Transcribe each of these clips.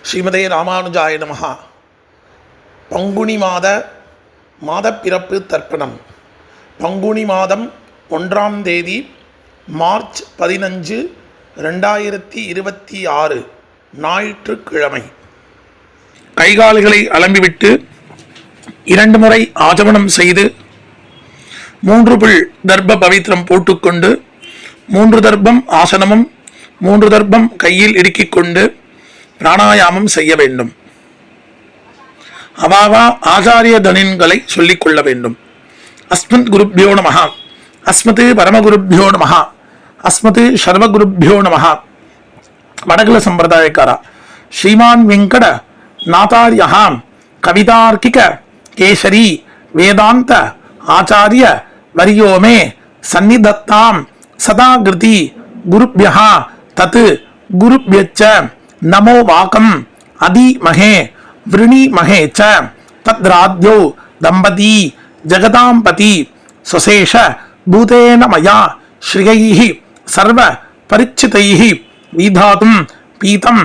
ஸ்ரீமதே ராமானுஜாய நமஹ. பங்குனி மாதப்பிறப்பு தர்ப்பணம். பங்குனி மாதம் 1ஆம் தேதி மார்ச் 15, 2026 ஞாயிற்றுக்கிழமை. கைகால்களை அலம்பிவிட்டு 2 முறை ஆச்சமனம் செய்து 3 புல் தர்ப்ப பவித்திரம் போட்டுக்கொண்டு 3 தர்ப்பம் ஆசனமும் 3 தர்ப்பம் கையில் இடுக்கிக் கொண்டு பிராணாயாமம் செய்ய வேண்டும். அவாவா ஆச்சாரிய தனின்களை சொல்லிக் கொள்ள வேண்டும். அஸ்மத் குருப்யோ நமஹ, அஸ்மத் பரமகுருப்யோ நமஹ, அஸ்மத் சர்வகுருப்யோ நமஹ. வடகுல சம்பிரதாயக்கார ஸ்ரீமான் வெங்கட நாதாரியா கவிதார்க்கிக கேசரி வேதாந்த ஆச்சாரிய வரியோமே சந்நிதத்தாம் சதாகிருதி குருப்யஹ தத் குருப்யச்ச நமோ வாகம் அதிமஹே விருணிமஹே ச தத்ராத்யோ தம்பதி ஜகதாம்பதி சுசேஷ பூதேன மயா ஸ்ரீயைஹி சர்வ பரிச்சிதைஹி விதாதும் பீதம்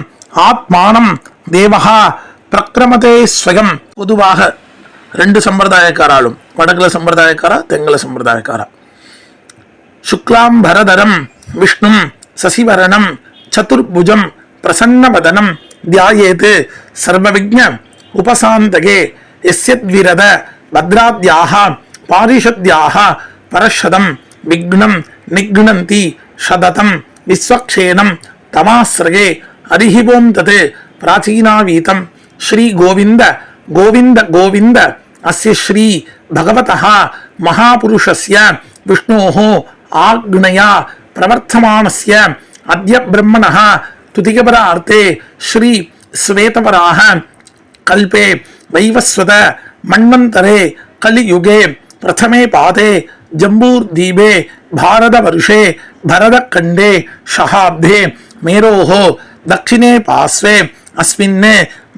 ஆத்மானம் தேவஹா பிரக்ரமதே ஸ்வயம். பொதுவாக 2 சம்பிரதாயக்காராலும், வடகுல சம்பிரதாயக்காரா தெங்கல சம்பிரதாயக்காரா, சுக்லாம்பரதரம் விஷ்ணும் சசிவரணம் சதுர்புஜம் பிரசன்னவதனம் தியாயேத் சர்வவிக்ஞ உபசாந்தகே யஸ்யத்விரத பத்ராத்யாஹ பாரிஷத்யாஹ பரஷதம் விக்னம் நிக்னந்தி சததம் விஸ்வக்ஷேனம் தமாஸ்ரயே அரிஹிவோம் தத் பிராச்சீனாவீதம் ஸ்ரீ கோவிந்த கோவிந்த கோவிந்த அஸ்ய ஸ்ரீ பகவதः மகாபுருஷஸ்ய விஷ்ணோः ஆக்ஞயா பிரவர்த்தமானஸ்ய அத்ய பிரம்மணः துதிகபரார்த்தே ஸ்ரீ ஸ்வேதவராஹ கல்பே வைவஸ்வத மன்வந்தரே கலியுகே பிரதமே பாதே ஜம்பூர்தீபே பாரதவர்ஷே பரதக்கண்டே ஷஹாப்தே மேரோஹ தக்ஷிணே பாஸ்வே அஸ்மின்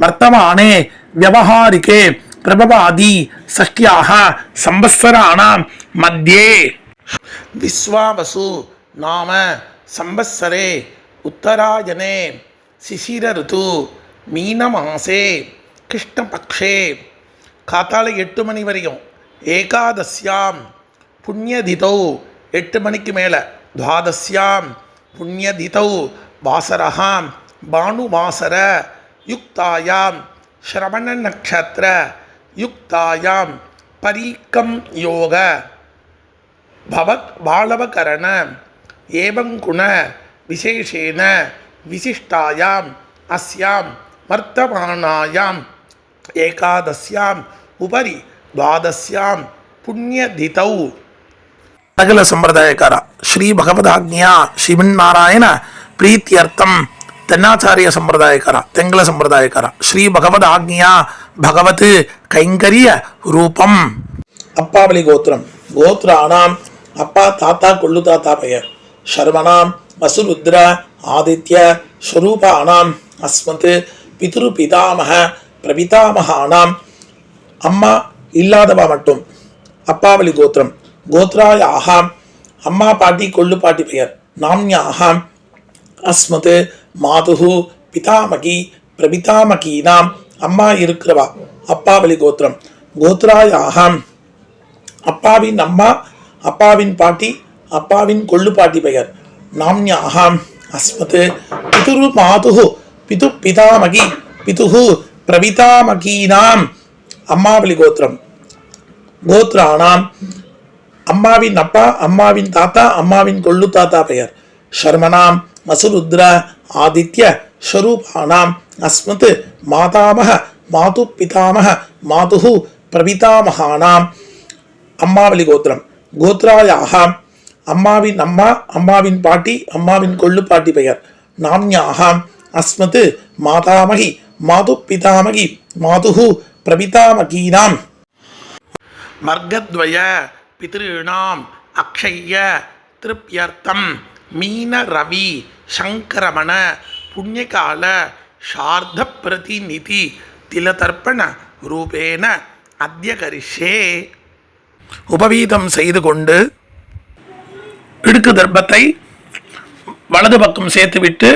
வர்த்தமானே வியவஹாரிகே பிரபவாதி ஷஷ்ட்யாஹ சம்பத்சராணாம் மத்யே விஸ்வாவசு நாம சம்பத்சரே உத்தராயணே சிசிர ருது மீனமாசே கிருஷ்ணபக்ஷே. காத்தால 8 மணி வரையும் ஏகாதசியாம் புண்ணியதிதௌ 8 மணிக்கு மேலே துவாதசியாம் புண்ணியதிதௌ வாசரஹாம் பானுவாசர யுக்தாயாம் ஸ்ரவண நக்ஷத்திர யுக்தாயாம் பரீக்கம் யோக பவத் பாலவகரண ஏவங்குண விசேஷேன விசிஷ்டாயாம் அஸ்யாம் வர்த்தமானாயாம் ஏகாதஸ்யாம் உபரி துவாதஸ்யாம் புண்ணியதிதௌ. சகல சம்பிரதாயக்காரா ஸ்ரீ பகவதாக்ஞா ஸ்ரீமன்னாராயண பிரீத்தியர்த்தம். தென்னாச்சாரிய சம்பிரதாயக்காரா தெங்கல சம்பிரதாயக்காரா ஸ்ரீ பகவதாக்ஞா பகவத் கைங்கரிய ரூபம். அப்பாவளி கோத்திரம். கோத்ராணாம் அப்பா தாத்தா கொள்ளு தாத்தா பெயர். சர்வணாம் வசுருத்ர ஆதித்ய ஸ்வரூபானாம் அஸ்மத் பிதுரு பிதாமக பிரபிதாமகானாம். அம்மா இல்லாதவா மட்டும் அப்பாவளி கோத்திரம். கோத்ராயாக அம்மா பாட்டி கொள்ளு பாட்டி பெயர். நாம்யாகாம் அஸ்மத் மாதுஹு பிதாமகி பிரபிதாமகீனாம். அம்மா இருக்கிறவா அப்பாவளி கோத்திரம். கோத்ராயாக அப்பாவின் அம்மா அப்பாவின் பாட்டி அப்பாவின் கொள்ளு பாட்டி பெயர். நாம்யாகாம் அஸ்மத் பிதுரு மாதுஹு பிது பிதாமகி பிதுஹு பிரபிதாமகீனாம். அம்மாவளி கோத்திரம். கோத்ராணாம் அம்மாவின் அப்பா அம்மாவின் தாத்தா அம்மாவின் கொள்ளு தாத்தா பெயர். சர்மனாம் வசுருத்ர ஆதித்ய ஸ்வரூபானாம் அஸ்மத் மாதாமக மாது பிதாமக மாதுஹு பிரபிதாமகானாம். அம்மாவளி கோத்திரம். கோத்ராயாக அம்மாவின் அம்மா அம்மாவின் பாட்டி அம்மாவின் கொள்ளு பாட்டி பெயர். நாம்யாகாம் அஸ்மத் மாதாமகி மாது பிதாமகி மாதுஹு பிரபிதாமகீனாம். வர்க்கத்வய பித்ருணாம் அக்ஷய திருப்யர்த்தம் மீன ரவி சங்கரமண புண்ணியகால சார்த பிரதிநிதி திலதர்ப்பண ரூபேன அத்ய கரிஷே. உபவீதம் செய்து கொண்டு இடுக்கு தர்ப்பத்தை வலது பக்கம் சேர்த்துவிட்டு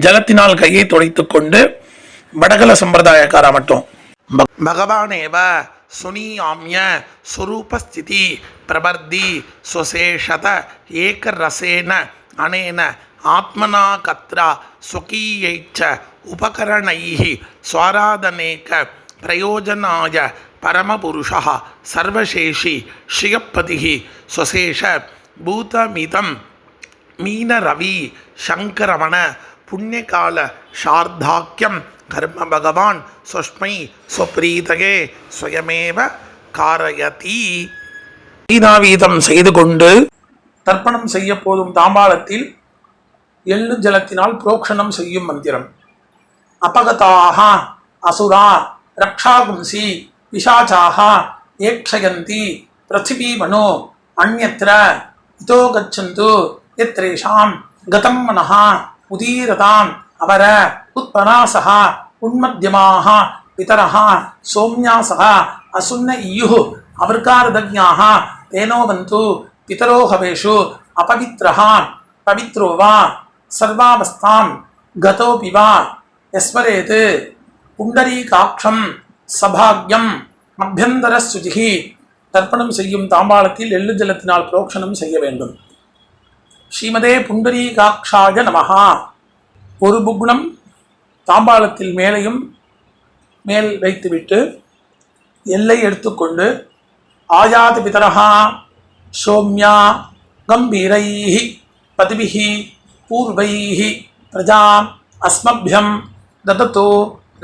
ஜலத்தினால் கையை துடைத்து கொண்டு வடகல சம்பிரதாயக்காரா மட்டும். பகவானேவ சுனியாமிய ஸ்வரூபஸ்திதி பிரபர்தி சுசேஷத ஏகரசேன அனேன ஆத்மனா கத்ரா ஸ்வகீயைச்ச உபகரணைஹி ஸ்வாராதனேக பிரயோஜனாய பரமபுருஷः சர்வசேஷி ஸ்ரீயப்பதிः ஸ்வசேஷ பூதமிதம் மீனரவி சங்கரமண புண்ணியகால சார்தாக்கியம் கர்ம பகவான் ஸ்வஸ்மை ஸ்வப்ரீதகே ஸ்வயமேவ காரயதி. வீதாவீதம் செய்து கொண்டு தர்ப்பணம் செய்ய போதும் தாம்பாளத்தில் எள்ளு ஜலத்தினால் புரோக்ஷணம் செய்யும் மந்திரம். அபகதாக அசுரா ரக்ஷாகும்சி பிசாசாக ஏக்ஷயந்தி பிருத்திவீமனோ அந்யத்ர இதோ கச்சந்து யத்ரேஷாம் கதம் மனஹ உதீரதாம் அவர உத்பராசஹ உன்மத்யமாஹ பிதரஹ சோம்யாசஹ அசுன்ன இயுஹு அவர்காரதஜ்ஞாஹ தேனோவந்து பிதரோ ஹவேஷு அபவித்ரஹ பவித்ரோ வா சர்வாவஸ்தாம் கதோபி வா யஸ்மரேத் புண்டரீகாட்சம் சபாக்யம் அபியந்தர சுஜிஹி. தர்ப்பணம் செய்யும் தாம்பாளத்தில் எள்ளு ஜலத்தினால் புரோக்ஷணம் செய்ய வேண்டும். ஸ்ரீமதே புண்டரீகாட்சாய நமஹா. ஒரு புக்னம் தாம்பாளத்தில் மேலையும் மேல் வைத்துவிட்டு எல்லை எடுத்துக்கொண்டு ஆயாத பிதரஹா சோம்யா கம்பீரைஹி பதிபிஹி பூர்வைஹி பிரஜாம் அஸ்மப்யம் தததோ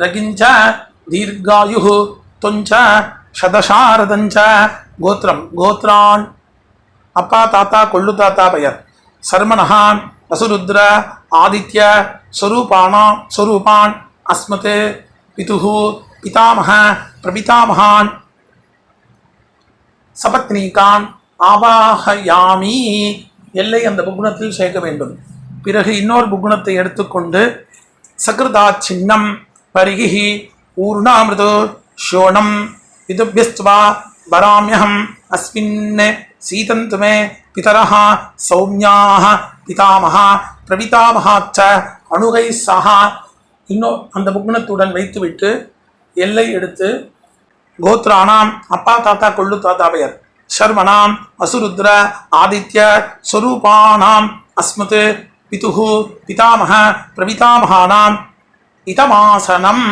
ரகிஞ்ச தீர்காயுஹு தொஞ்ச சதசாரதஞ்ச. கோத்திரம் கோத்ரான் அப்பா தாத்தா கொள்ளு தாத்தா பெயர். சர்மனஹா வசுருத்ர ஆதித்ய ஸ்வரூபான் அஸ்மத் பிதுஹு பிதாமஹ பிரபிதாமஹான் சபத்னீகான் ஆவாஹயாமி. எல்லை அந்த புகுணத்தில் சேர்க்க வேண்டும். பிறகு இன்னொரு புகுணத்தை எடுத்துக்கொண்டு சகிருதா சின்னம் பரிகி ஊர்ணாமிருதோ ஷோணம் விதுபியஸ்துவா வராமியஹம் அஸ்மின் சீதந்துமே பிதரஹ சௌமியாஹ பிதாமஹ பிரபிதாமஹாச்ச அணுகை சஹா. இன்னும் அந்த புக்னத்துடன் வைத்துவிட்டு எல்லை எடுத்து கோத்ரானாம் அப்பா தாத்தா கொள்ளு தாத்தா பெயர். சர்மனாம் வசுருத்ர ஆதித்ய ஸ்வரூபானாம் அஸ்மத் பிதுஹு பிதாமஹ பிரபிதாமஹானாம் இதமாசனம்.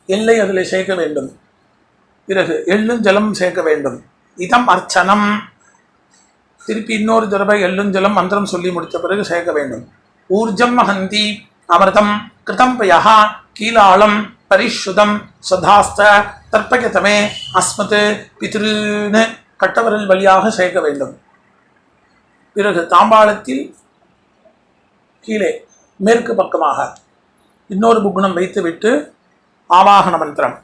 எல்லை அதில் சேர்க்க வேண்டும். பிறகு எள்ளும் ஜலம் சேர்க்க வேண்டும். இதம் அர்ச்சனம். திருப்பி இன்னொரு தடவை எள்ளும் ஜலம் மந்திரம் சொல்லி முடித்த பிறகு சேர்க்க வேண்டும். ஊர்ஜம் மகந்தி அமிர்தம் கிருதம் பயா கீலாளம் பரிஷுதம் சதாஸ்த தர்ப்பகதமே அஸ்மத் பித்ருன்னு கட்டவரல் வழியாக சேர்க்க வேண்டும். பிறகு தாம்பாளத்தில் கீழே மேற்கு பக்கமாக இன்னொரு புக்னம் வைத்துவிட்டு ஆவாகன மந்திரம்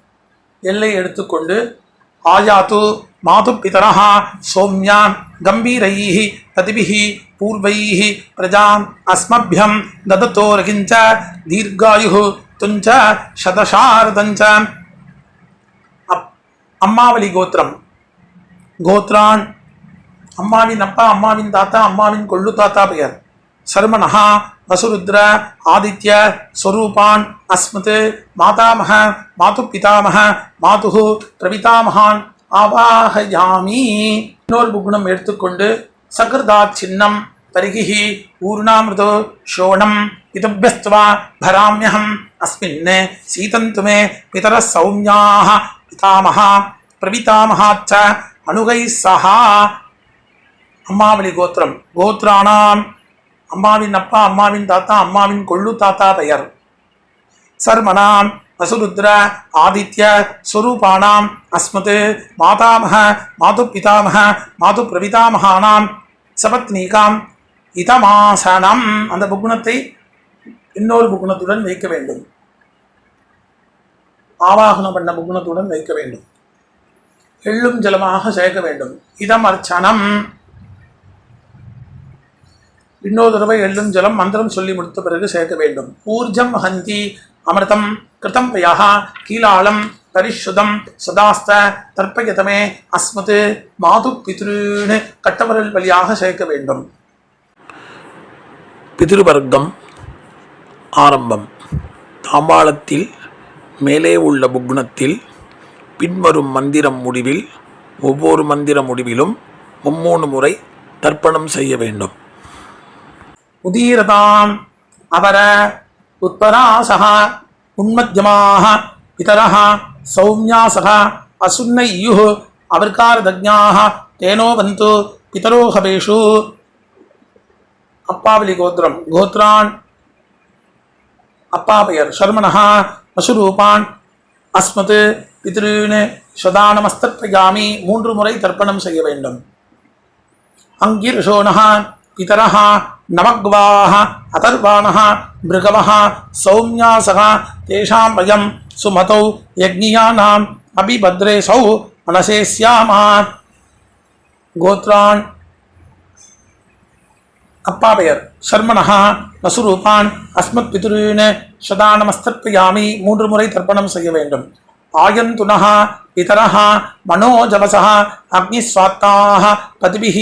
எல்லை எடுத்துக்கொண்டு ஆயாத்து மாது பிதரஹ சோம்யான் கம்பீரைஹி பதிபிஹி பூர்வைஹி பிரஜாம் அஸ்மப்யம் தததோ ரகிஞ்ச தீர்காயுஹு துஞ்ச சதசாரதஞ்ச. அம்மாவளி கோத்திரம் கோத்ரான் அம்மாவின் அப்பா அம்மாவின் தாத்தா அம்மாவின் கொள்ளு தாத்தா பெயர். சர்மனஹா வசுருத்ர ஆதித்ய ஸ்வரூபான் அஸ்மத் மாதாமஹ மாது பிதாமஹ மாதுஹு பிரபிதாமஹான் ஆவாஹயாமி. இன்னொரு புக்னம் எடுத்துக்கொண்டு சகிருதா சின்னம் பரிகி ஊர்ணாமிருதோ ஷோணம் இதபியஸ்துவா பராமியஹம் அஸ்மின் சீதந்துமே பிதர சௌமியாஹ பிதாமஹ பிரபிதாமஹாச்ச அணுகை சஹா. அம்மாவளி கோத்திரம் கோத்ரானாம் அம்மாவின் அப்பா அம்மாவின் தாத்தா அம்மாவின் கொள்ளு தாத்தா பெயர். சர்மனாம் வசுருத்ர ஆதித்ய ஸ்வரூபானாம் அஸ்மத் மாதாமஹ மாது பிதாமஹ மாது பிரபிதாமஹானாம் சபத்னீகாம் இதமாசனம். அந்த புகுணத்தை இன்னொரு புகுணத்துடன் வைக்க வேண்டும். ஆவாகனம் பண்ண புகுணத்துடன் வைக்க வேண்டும். எள்ளும் ஜலமாக சேர்க்க வேண்டும். இதம் அர்ச்சனம். இன்னொரு தடவை எள்ளும் ஜலம் மந்திரம் சொல்லி முடித்த பிறகு சேர்க்க வேண்டும். ஊர்ஜம் ஹந்தி அமிர்தம் கிருதம் பயா கீலாளம் பரிஷுதம் சதாஸ்த தர்ப்பயதமே அஸ்மத் மாது பித்ருன்னு கட்டவரல் வழியாக சேர்க்க வேண்டும். பிதிருவர்க்கம் ஆரம்பம். தாம்பாளத்தில் மேலே உள்ள புக்னத்தில் பின்வரும் மந்திரம் முடிவில் ஒவ்வொரு மந்திர முடிவிலும் 3 முறை தர்ப்பணம் செய்ய வேண்டும். உதீரதாம் அவர உத்பராசக உன்மத்யமாக பிதரஹ சௌம்யாசக அசுன்னையுः அவர்காரதஜ்ஞாः தேனோ வந்து பிதரோஹவேஷு. அப்பாவலி கோத்திரம். கோத்ரான் அப்பா பெயர் சர்மணः பசுரூபான் அஸ்மத் பித்ருன் சதானமஸ்தர்ப்பயாமி 3 முறை தர்ப்பணம் செய்ய வேண்டும். அங்கிர்ஷோணः பிதரஹ நவக்வாः அதர்வாணः மிருகவः சௌம்யாசக தேஷாம் வயம் சுமதௌ யக்ஞியானாம் அபிபத்ரேசௌ மனசே ஸ்யாமா. கோத்ரான் அப்பா பெயர் சர்மணः நசுரூபான் அஸ்மத் பித்ருன் சதானமஸ்தர்ப்பயாமி 3 முறை தர்ப்பணம் செய்ய வேண்டும். ஆயந்துனः பிதரஹ மனோஜவசः அக்னிஸ்வாத்தாः பதிபிः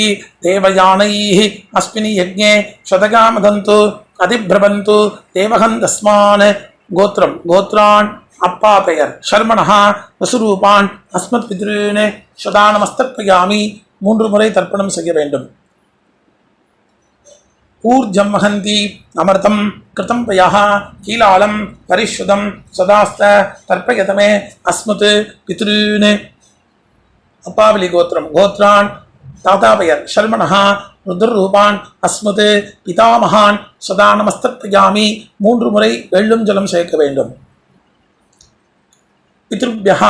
தேவயானைः அஸ்மினி யஜ்ஞே சதகாமதந்து அதிப்ரபந்து தேவகந்தஸ்மான். கோத்திரம். கோத்ரான் அப்பா பெயர் சர்மணः வசுரூபான் அஸ்மத் பித்ருன் சதானமஸ்தர்ப்பயாமி 3 முறை தர்ப்பணம் செய்ய வேண்டும். ஊர்ஜம் வஹந்தி அமிர்தம் கிருதம் பயः கீலாலம் பரிஷுதம் சதாஸ்த தர்ப்பயதமே அஸ்மத் பித்ருன். அப்பாவலி கோத்திரம். கோத்ரான் தாத்தா பெயர் சர்மணः ருத்ரரூபான் அஸ்மத் பிதாமகான் சதானமஸ்தர்ப்பயாமி 3 முறை வெள்ளும் ஜலம் சேர்க்க வேண்டும். பித்ருभ्यः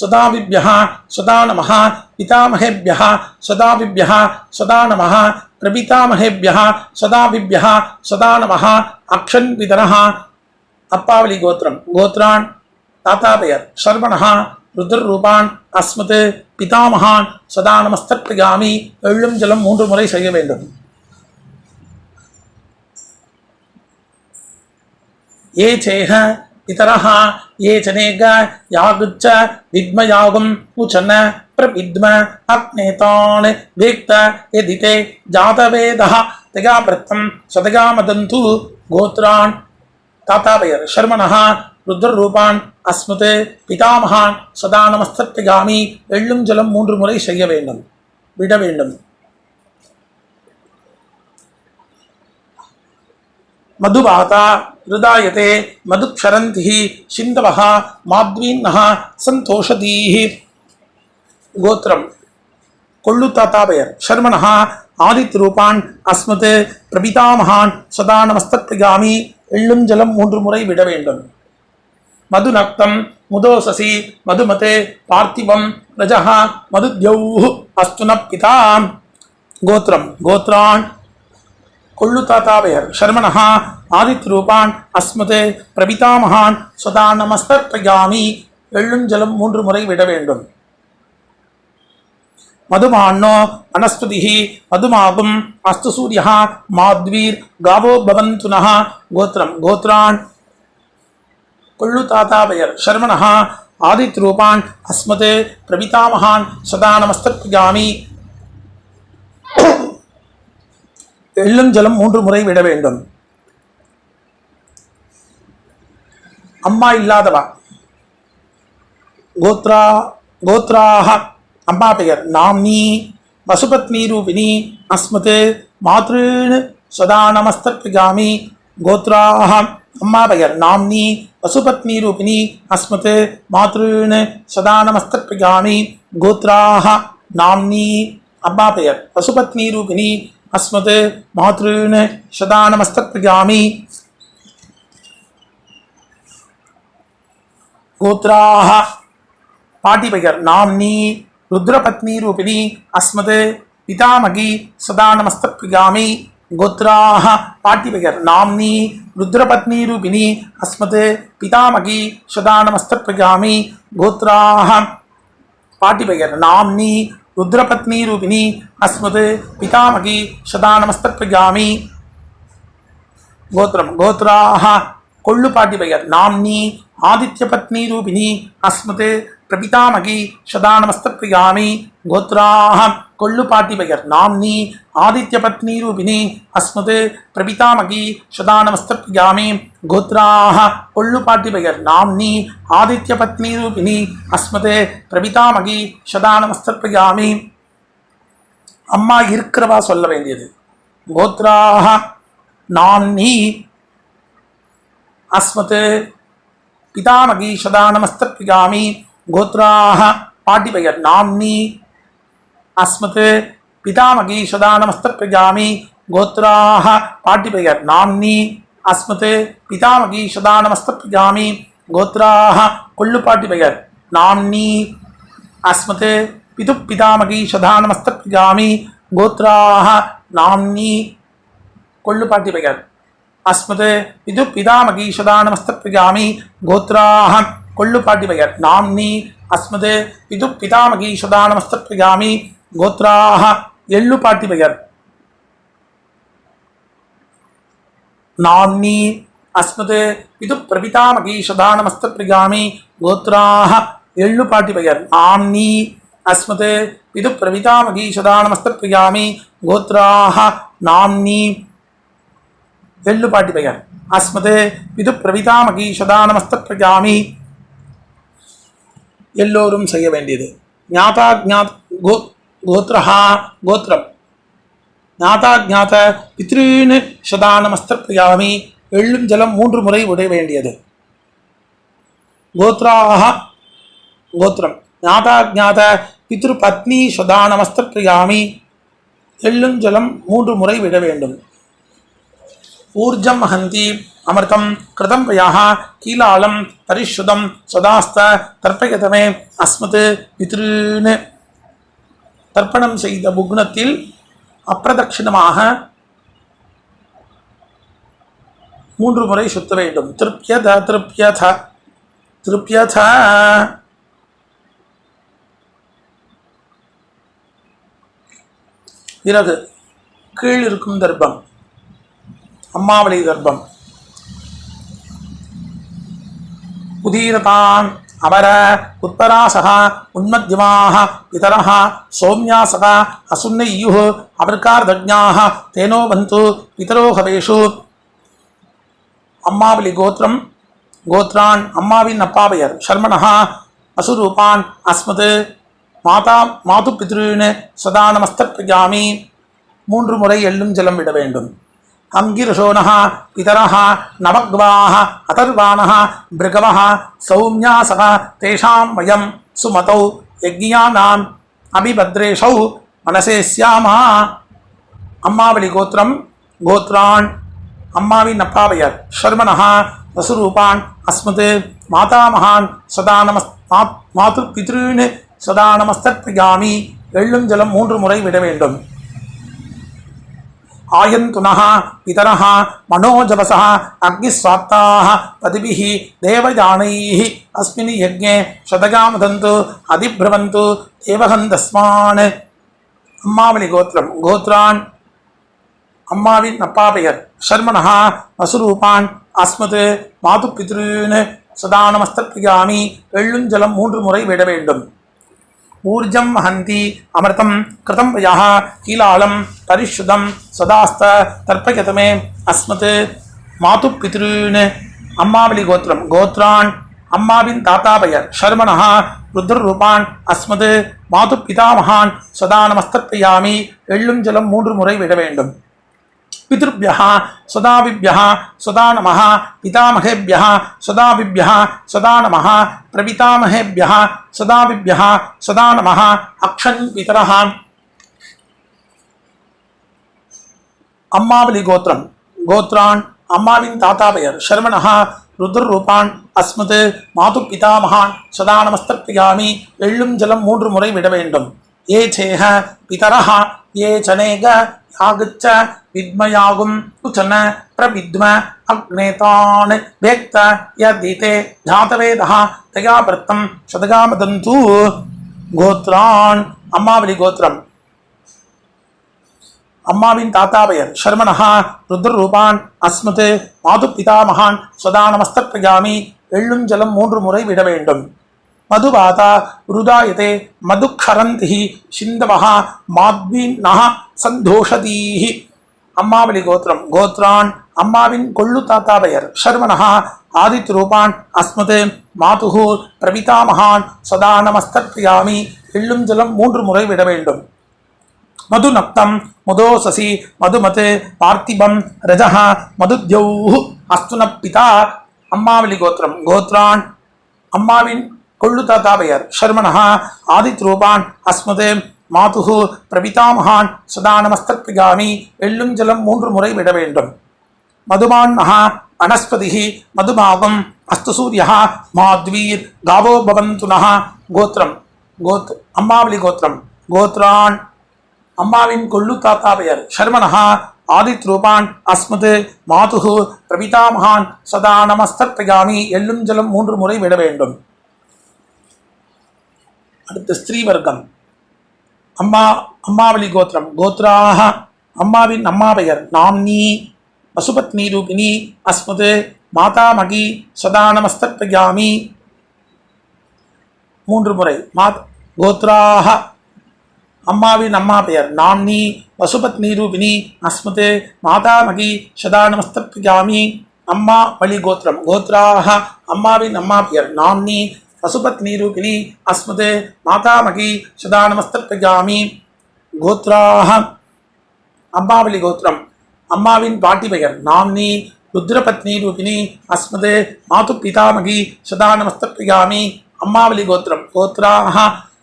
சதாவிभ्यः சதா நமः பிதாமகேभ्यः சதாவிभ्यः சதா நமः பிரபிதாமகேभ्यः சதாவிभ्यः சதா நமः அக்ஷன் பிதரः. அப்பாவலி கோத்திரம். கோத்ரான் தாத்தா பெயர் சர்வணः ருத்ரரூபான் அஸ்மத் பிதாமகான் சதானமஸ்தர்ப்பயாமி வெள்ளும் ஜலம் 3 முறை செய்ய வேண்டும். ஏ சேஹ பிதரஹ ஏ சனேக யாகுச்ச வித்மயாகும் உச்சன பிரவித்ம அக்னேதான் வேக்த எதிதே ஜாதவேதஹ தகாபிரத்தம் சதகாமதந்து. கோத்ரான் தாத்தா பெயர் சர்மணः ருத்ரரூபான் அஸ்மத் பிதாமகான் சதானமஸ்தர்ப்பயாமி வெள்ளும் ஜலம் 3 முறை செய்ய வேண்டும். விட வேண்டும். மதுபாதா ஹிருதாயதே மதுக்ஷரந்திः சிந்தவः மாத்வீன்னः சந்தோஷதீः. கோத்திரம். கொள்ளு தாத்தா பெயர் சர்மணः ஆதித்ரூபான் அஸ்மத் பிரபிதாமகான் சதானமஸ்தர்ப்பயாமி வெள்ளும் ஜலம் 3 முறை விட வேண்டும். மதுநக்தம் முதோசசி மதுமதே பார்த்திவம் ரஜः மதுத்யௌः அஸ்துன பிதா. கோத்திரம். கோத்ரான் கொள்ளு தாத்தா பெயர் சர்மணः ஆதித்ரூபான் அஸ்மத் பிரபிதாமகான் சதானமஸ்தர்ப்பயாமி வெள்ளும் ஜலம் 3 முறை விட வேண்டும். மதுமான்னோ வனஸ்பதிः மதுமாகும் அஸ்து சூரியः மாத்வீர் காவோ பவந்துனः. கோத்திரம். கோத்ரான் கொள்ளு தாத்தா பெயர் சர்மணः ஆதித்ரூபான் அஸ்மத் பிரபிதாமகான் சதானமஸ்தர்ப்பயாமி வெள்ளும் ஜலம் 3 முறை விட வேண்டும். அம்மா இல்லாதவா. கோத்ராஹ அம்மா பெயர் நாம்னி வசுபத்னி ரூபிணி அஸ்மத் மாத்ருன் சதானமஸ்தர்ப்பயாமி. கோத்ராஹ அம்மா பெயர் நாம்னி வசுபத்னி ரூபிணி அஸ்மத் மாத்ருன் சதானமஸ்தர்ப்பயாமி. கோத்ராஹ நாம்னி அம்மா பெயர் வசுபத்னி ரூபிணி அஸ்மத் மாத்ருன் சதானமஸ்தர்ப்பயாமி. கோத்ராஹ பாட்டி பெயர் நாம்னி ருத்ரபத்னி ரூபிணி அஸ்மத் பிதாமகி சதானமஸ்தர்ப்பயாமி. கோத்ராஹ பாட்டி பெயர் நாம்னி ருத்ரபத்னி ரூபிணி அஸ்மத் பிதாமகி சதானமஸ்தர்ப்பயாமி. கோத்ராஹ பாட்டி பெயர் நாம்னி ருத்ரபத்னி ரூபிணி அஸ்மத் பிதாமகி சதானமஸ்தர்ப்பயாமி. கோத்திரம். கோத்ராஹ கொள்ளு பாட்டி பெயர் நாம்னி ஆதித்யபத்னி ரூபிணி அஸ்மத் பிரபிதாமகி சதானமஸ்தர்ப்பயாமி. கோத்ராஹ கொள்ளு பாட்டி பெயர் நாம்னி ஆதித்ய பத்னி ரூபிணி அஸ்மது பிரபிதாமகி சதா நமஸ்தப்யாமி கோத்ராஹ கொள்ளு பாட்டி பெயர் நாம்னி ஆதித்ய பத்னி ரூபிணி அஸ்மது பிரபிதாமகி சதா நமஸ்தப்யாமி. அம்மா இருக்கிறவா சொல்ல வேண்டியது. கோத்ராஹ நாம்னி அஸ்மத் பிதாமகி சதா நமஸ்தப்யாமி. கோத்ராஹ பாட்டி பெயர் நாம்னி அஸ்மத் பிதாமகி சதா நமஸ்தப்யாமி. கோத்ராஹ பாட்டி பெயர் நாம்னி அஸ்மத் பிதாமகி சதா நமஸ்தப்யாமி. கோத்ராஹ கொள்ளு பாட்டி பெயர் நாம்னி அஸ்மத் பிது பிதாமகி சதா நமஸ்தப்யாமி. கோத்ராஹ நாம்னி கொள்ளு பாட்டி பெயர் அஸ்மத் பிது பிதாமகி சதா நமஸ்தப்யாமி. கோத்ராஹ கொள்ளு பாட்டி பெயர் நாம்னி அஸ்மத் பிது பிதாமகி சதா நமஸ்தப்யாமி. கோத்ராஹ எள்ளு பாட்டி பெயர் நாம்னி அஸ்மத் பிது பிரபிதாமகி சதா நமஸ்தப்யாமி. கோத்ராஹ எள்ளு பாட்டி பெயர் நாம்னி அஸ்மத் பிது பிரபிதாமகி சதா நமஸ்தப்யாமி. கோத்ராஹ நாம்னி எள்ளு பாட்டி பெயர் அஸ்மத் பிது பிரபிதாமகி சதா நமஸ்தப்யாமி. எல்லோரும் செய்ய வேண்டியது. ஞாதா ஞாத் கோத்ரஹா கோத்ரம் ஞாதா ஞாத பித்ருன்னு சதா நமஸ்தப்யாமி. எள்ளும் ஜலம் 3 முறை விட வேண்டியது. கோத்ராஹ கோத்ரம் ஞாதா ஞாத பித்ரு பத்னி சதா நமஸ்தப்யாமி. எள்ளும் ஜலம் 3 முறை விட வேண்டும். ஊர்ஜம் ஹந்தி அமிர்தம் கிருதம் பயாஹ கீலாலம் பரிசுதம் சதாஸ்த தர்ப்பயதமே அஸ்மத் பித்ருன்னு தர்ப்பணம் செய்த புக்னத்தில் அப்பிரதட்சிணமாக 3 முறை சுத்த வேண்டும். திருப்யத திருப்யத திருப்யத. பிறகு கீழ் இருக்கும் தர்ப்பம் அம்மாவளி தர்ப்பம். உதீரதான் அமர உத்தராசக உன்மத்யமாக பிதரஹ சௌமியாசக அசுன்னையுः அபர்கார்தஜ்ஞாः தேனோ பந்து பிதரோ ஹவேஷு. அம்மாவளி கோத்திரம் கோத்ரான் அம்மாவின் அப்பா பெயர் சர்மணஹ அசுரூபான் அஸ்மத் மாதா மாது பித்ருன்னு சதா நமஸ்தப்யாமி. 3 முறை எள்ளும் ஜலம் விட வேண்டும். அங்கிரசோனஹ பிதரஹ நவக்வாஹ அதர்வாணஹ பிருகவஹ சௌமியாசக தேஷாம் வயம் சுமதௌ யக்ஞானாம் அபிபத்ரேஷௌ மனசே ஸ்யாமா. அம்மாவளி கோத்திரம் கோத்ரான் அம்மாவின் அப்பா பெயர் ஷர்மணஹ வசுரூபான் அஸ்மத் மாதாமகான் சதா மாது பித்ருன்னு சதா நமஸ்தப்யாமி. எள்ளும் ஜலம் 3 முறை விட வேண்டும். ஆயந்துனஹ பிதரஹ மனோஜவசஹ அக்னிஸ்வாப்தாஹ பதிபிஹ தேவயானைஹ அஸ்மின் யஜ்ஞே சதகாமதந்து அதிப்ரவந்து தேவகந்தஸ்மான். அம்மாவளி கோத்திரம் கோத்ரான் அம்மாவின் அப்பா பெயர் ஷர்மணஹ வசுரூபான் அஸ்மத் மாது பித்ருன்னு சதா நமஸ்தப்யாமி. எள்ளும் ஜலம் 3 முறை விட வேண்டும். ஊர்ஜம் ஹந்தி அமிர்தம் கிருதம் பயாஹ கீலாலம் பரிசுதம் சதாஸ்த தர்ப்பயதமே அஸ்மத் மாது பித்ருன்னு. அம்மாவளி கோத்திரம் கோத்ரான் அம்மாவின் தாத்தா பெயர் ஷர்மணஹ ருத்ரரூபான் அஸ்மத் மாது பிதாமகான் சதா நமஸ்தப்யாமி. எள்ளும் ஜலம் 3 முறை விட வேண்டும். பித்ருப்யஹ சதாவிப்யஹ சதா நமஹ பிதாமகேப்யஹ சதாவிப்யஹ சதா நமஹ பிரபிதாமகேப்யஹ சதாவிப்யஹ சதா நமஹ அக்ஷன் பிதரஹ. அம்மாவளி கோத்திரம் கோத்ரான் அம்மாவின் தாத்தா பெயர் ஷர்மணஹ ருத்ரரூபான் அஸ்மத் மாது பிதாமகான் சதா நமஸ்தப்யாமி. எள்ளும் ஜலம் 3 முறை விட வேண்டும். ஏ சேஹ பிதரஹ ஏ சனேக யாகச்ச வித்மயாகும் உச்சன பிரவித்ம அக்னேதான் வேக்த யதீதே ஜாதவேதஹ தயாவர்த்தம் சதகாமதந்து. கோத்ரான் அம்மாவளி கோத்திரம் அம்மாவின் தாத்தா பெயர் ஷர்மணஹ ருத்ரரூபான் அஸ்மத் மாது பிதாமகான் சதா நமஸ்தப்யாமி. எள்ளும் ஜலம் 3 முறை விட வேண்டும். மதுபாதா ருதாயதே மதுக்ஷரந்தி சிந்தவஹ மாத்வீன்னஹ சந்தோஷதீஹி. அம்மாவளி கோத்திரம். கோத்ரான் அம்மாவின் கொள்ளு தாத்தா பெயர். சர்வனஹா ஆதித் ரூபான் அஸ்மது மாதுஹு பிரபிதாமகான் சதா நமஸ்தர்ப்பயாமி. எள்ளும் ஜலம் 3 முறை விட வேண்டும். மதுநக்தம் மதோசசி மதுமத் பார்த்திபம் ரஜஹ மதுத்யௌஹு அஸ்துன பிதா. அம்மாவளி கோத்திரம். கோத்ரான் அம்மாவின் கொள்ளு தாத்தா பெயர். சர்மனஹா ஆதித் ரூபான் அஸ்மது மாதுஹு பிரபிதாமகான் சதா நமஸ்தர்ப்பயாமி. எள்ளும் ஜலம் 3 முறை விட வேண்டும். மதுமான்னஹா அனஸ்பதிஹி மதுமாகம் அஸ்து சூரியஹ மாத்வீர் காவோ பவந்துனஹ. கோத்திரம். அம்மாவளி கோத்திரம். கோத்ரான் அம்மாவின் கொள்ளு தாத்தா பெயர். சர்மனஹா ஆதித் ரூபான் அஸ்மது மாதுஹு பிரபிதாமகான் சதா நமஸ்தர்ப்பயாமி. எள்ளும் ஜலம் 3 முறை விட வேண்டும். அடுத்து ஸ்திரீ வர்க்கம். அம்மாவளி கோத்திரம். கோத்ராஹ அம்மாவின் அம்மா பெயர். நாம்னி பசுபத்னி ரூபிணி அஸ்மது மாதாமகி சதா நமஸ்தர்ப்பயாமி. 3 முறை. கோத்ராஹ அம்மாவின் அம்மா பெயர். நாம்னி பசுபத்னி ரூபிணி அஸ்மது மாதாமகி சதா நமஸ்தர்ப்பயாமி. அம்மா வழி கோத்திரம். கோத்ராஹ அம்மாவின் அம்மா பெயர். நாம்னி பசுபத்னி ரூபிணி அஸ்மது மாதாமகி சதா நமஸ்தர்ப்பயாமி. கோத்ராஹ அம்மாவளி கோத்திரம். அம்மாவின் பாட்டி பெயர். நாம்னி ருத்ரபத்னி ரூபிணி அஸ்மது மாது பிதாமகி சதா நமஸ்தர்ப்பயாமி. அம்மாவளி கோத்திரம். கோத்ராஹ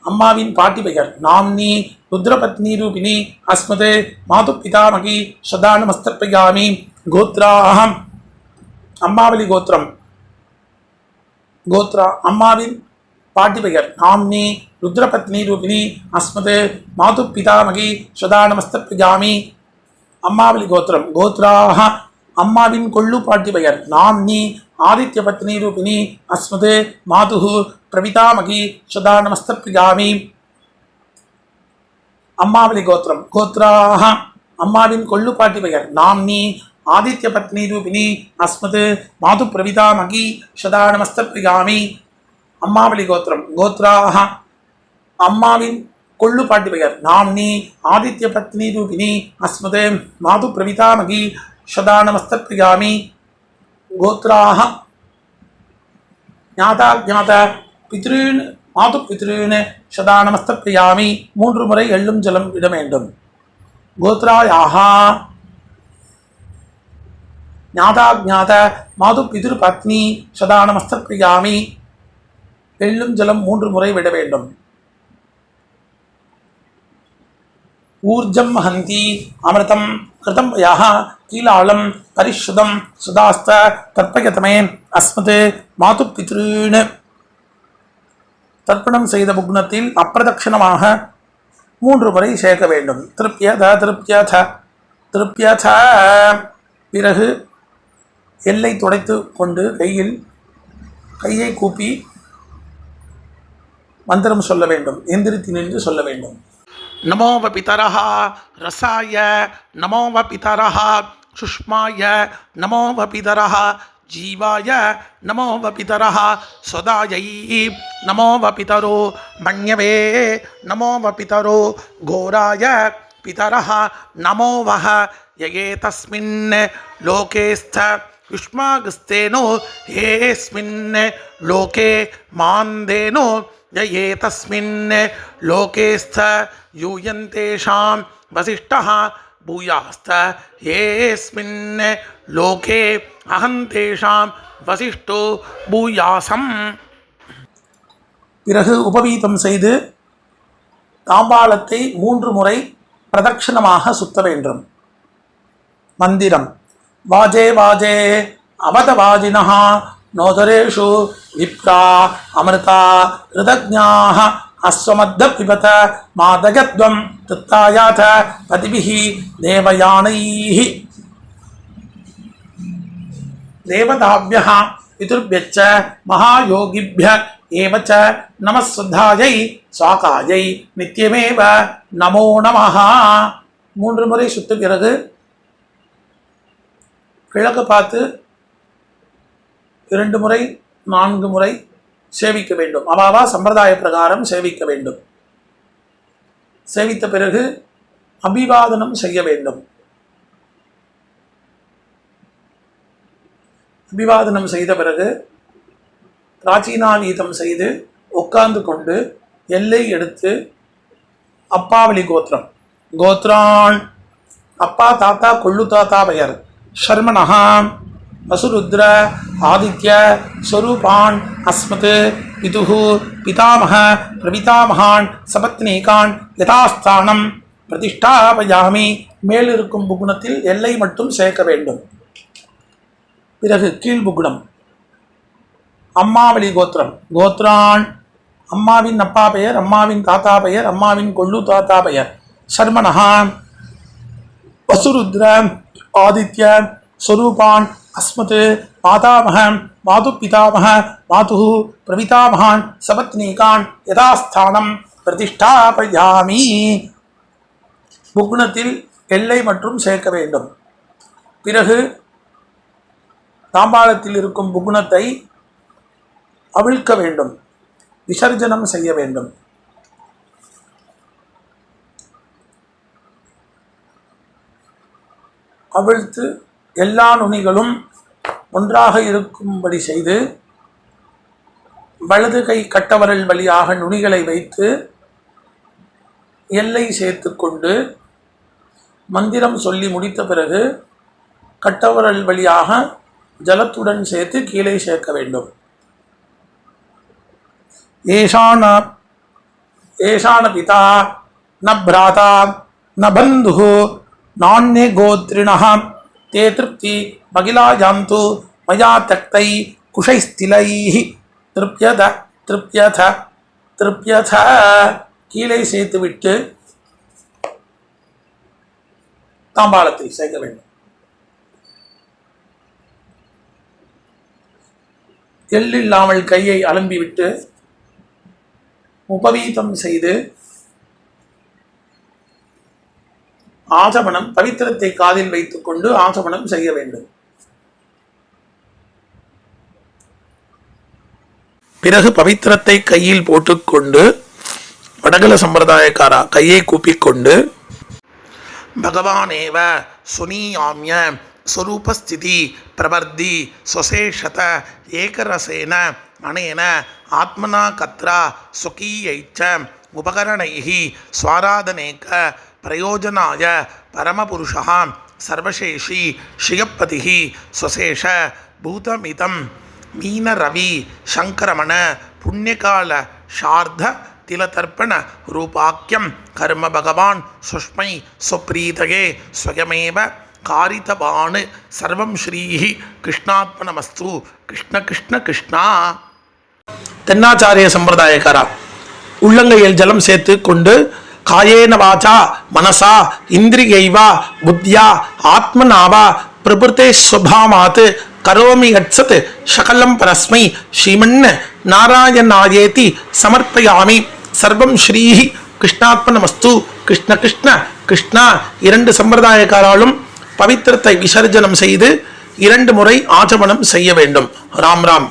அம்மாவின் பாட்டி பெயர். நாம்னி ருத்ரபத்னி ரூபிணி அஸ்மது மாது பிதாமகி சதா நமஸ்தர்ப்பயாமி. கோத்ராஹ அம்மாவளி கோத்திரம். அம்மாவின் பாட்டி பெயர். நாம்னி ருத்ரபத்னி ரூபிணி அஸ்மது மாது பிதாமகி சதா நமஸ்தர்ப்பயாமி. அம்மாவளி கோத்திரம். கோத்ராஹ அம்மாவின் கொள்ளு பாட்டி பெயர். நாம்னி ஆதித்ய பத்னி ரூபிணி அஸ்மது மாதுஹு பிரபிதாமகி சதா நமஸ்தர்ப்பயாமி. அம்மாவளி கோத்திரம். கோத்ராஹ அம்மாவின் கொள்ளு பாட்டி பெயர். நாம்னி ஆதித்ய பத்னி ரூபிணி அஸ்மது மாது பிரபிதாமகி சதா நமஸ்தர்ப்பயாமி. அம்மாவளி கோத்திரம். கோத்ராஹ அம்மாவின் கொள்ளு பாட்டி பெயர். நாம்னி ஆதித்ய பத்னி ரூபிணி அஸ்மது மாது பிரபிதாமகி சதா நமஸ்தர்ப்பயாமி. கோத்ராஹ ஞாதா பித்ருன் மாது பித்ருன் சதா நமஸ்தர்ப்பயாமி. 3 முறை எள்ளும் ஜலம் விட வேண்டும். கோத்ராயாஹ ஞாதா மாது பிதுர் பத்னி சதா நமஸ்தர்ப்பயாமி. எள்ளும் ஜலம் 3 முறை விட வேண்டும். ஊர்ஜம் ஹந்தி அமிர்தம் கிருதம் யஹ கீலாளம் பரிஷுதம் சுதாஸ்த தர்ப்பயதமே அஸ்மது மாது பித்ருன். தர்ப்பணம் செய்த புக்னத்தில் அப்பிரதட்சணமாக 3 முறை சேர்க்க வேண்டும். திருப்யத. பிறகு எல்லை துடைத்து கொண்டு கையை கூப்பி மந்திரம் சொல்ல வேண்டும். எந்திரித்து நின்று சொல்ல வேண்டும். நமோ வபிதரஹ ரசாய நமோ வபிதரஹ சுஷ்மாய நமோ வபிதரஹ ஜீவாய நமோ வபிதரஹ சதாயை நமோ வபிதரோ மன்யவே நமோ வபிதரோ கோராய பிதரஹ நமோ வஹ யயே தஸ்மின் லோகேஸ்த யுஷ்மாகஸ்தேனோ ஏஸ்மின் லோகே மாந்தேனோ யயே தஸ்மின் லோகேஸ்த யூயந்தேஷாம் வசிஷ்டः பூயாஸ்த ஏஸ்மின் லோகே அஹந்தேஷாம் வசிஷ்டோ பூயாசம். பிறகு உபவீதம் செய்து தாம்பாளத்தை 3 முறை பிரதட்சணமாக சுத்த வேண்டும். மந்திரம். வாஜே வாஜே அவதவாஜினஹ நோதரேஷு விப்ரா அமிர்தா ரிதஜ்ஞாஹ அஸ்வமத்த பிபத மாதகத்வம் தத்தாயாத பதிபிஹி தேவயானைஹி. தேவதாவ்யஹ பிதுர்भ्यश्च மகாயோகிभ्य एव च நமः சுத்தாயை சாகாயை நித்யமேவ நமோ நமஹ. 3 முறை சுத்த பிறகு கிழக்கு பார்த்து 2 முறை 4 முறை சேவிக்க வேண்டும். அவாவா சம்பிரதாய பிரகாரம் சேவிக்க வேண்டும். சேவித்த பிறகு அபிவாதனம் செய்ய வேண்டும். அபிவாதனம் செய்த பிறகு பிராச்சீனாவீதம் செய்து உட்கார்ந்து கொண்டு எல்லை எடுத்து அப்பாவளி கோத்திரம், கோத்ரான் அப்பா தாத்தா கொள்ளு தாத்தா பெயர் ஷர்மணஹா வசுருத்ர ஆதித்ய ஸ்வரூபான் அஸ்மத் பிதுஹு பிதாமக பிரபிதாமகான் சபத்னீகான் யதாஸ்தானம் பிரதிஷ்டாபயாமி. மேலிருக்கும் புகுணத்தில் எல்லை மட்டும் சேர்க்க வேண்டும். பிறகு கீழ் புகுணம் அம்மாவளி கோத்திரம், கோத்ரான் அம்மாவின் அப்பா பெயர், அம்மாவின் தாத்தா பெயர், அம்மாவின் கொள்ளு தாத்தா பெயர் ஷர்மணஹா வசுருத்ர ஆதித்ய ஸ்வரூபான் அஸ்மத் மாதாமக மாது பிதாமக மாது பிரபிதாமகான் சபத்னீகான் யதாஸ்தானம் பிரதிஷ்டாபயாமி. புக்னத்தில் எல்லை மற்றும் சேர்க்க வேண்டும். பிறகு தாம்பாளத்தில் இருக்கும் புக்னத்தை அவிழ்க்க வேண்டும், விசர்ஜனம் செய்ய வேண்டும். அவிழ்த்து எல்லா நுனிகளும் ஒன்றாக இருக்கும்படி செய்து வலது கை கட்டவரல் வழியாக நுனிகளை வைத்து எல்லை சேர்த்து கொண்டு மந்திரம் சொல்லி முடித்த பிறகு கட்டவரல் வழியாக ஜலத்துடன் சேர்த்து கீழே சேர்க்க வேண்டும். ஏஷான பிதா ந பிராதா ந பந்து நான்யே கோத்ரிணः தே திருப்தி மகிழாயாந்து மயா தக்தை குஷைஸ்திலைஹ திருப்யத திருப்யத திருப்யத. கீழே சேர்த்துவிட்டு தாம்பாளத்தை சேர்க்க வேண்டும். எள்ளில்லாமல் கையை அலம்பிவிட்டு உபவீதம் செய்து ஆசமனம் பவித்திரத்தை காதில் வைத்துக் கொண்டு ஆசமனம் செய்ய வேண்டும். பிறகு பவித்திரத்தை கையில் போட்டுக்கொண்டு வடகல சம்பிரதாயக்காரா கையை கூப்பிக்கொண்டு பகவானேவ சுனீயாம்ய ஸ்வரூபஸ்திதி பிரவர்த்தி ஸ்வசேஷத ஏகரசேன அனேன ஆத்மனா கத்ரா சுகீயைச்ச உபகரணைஹி ஸ்வாராதனேக பிரயோஜனாய பரமபுருஷः சர்வசேஷி ஸ்ரீயப்பதிः ஸ்வசேஷ பூதமிதம் மீனரவி சங்கரமண புண்ணியகால ஷார்த திலதர்ப்பண ரூபாக்கியம் கர்ம பகவான் சுஷ்மை சுப்ரீதகே ஸ்வயமேவ காரிதவான் சர்வம் ஸ்ரீஹி கிருஷ்ணாத்மனமஸ்து. கிருஷ்ண கிருஷ்ண கிருஷ்ணா. தென்னாச்சாரிய சம்பிரதாயக்காரா உள்ளங்கையில் ஜலம் சேர்த்து கொண்டு காயேன வாச்சா மனசா இந்திரியைவா புத்தியா ஆத்மனாவா பிரபுத்தே ஸ்வபாவாத் கரோமி யத்சத் சகலம் பரஸ்மை ஸ்ரீமன் நாராயணாயேதி சமர்ப்பயாமி. சர்வம் ஸ்ரீஹி கிருஷ்ணாத்மனமஸ்து. கிருஷ்ண கிருஷ்ண கிருஷ்ணா. இரண்டு சம்பிரதாயக்காராலும் பவித்திரத்தை விசர்ஜனம் செய்து 2 முறை ஆச்சமனம் செய்ய வேண்டும். ராம் ராம்.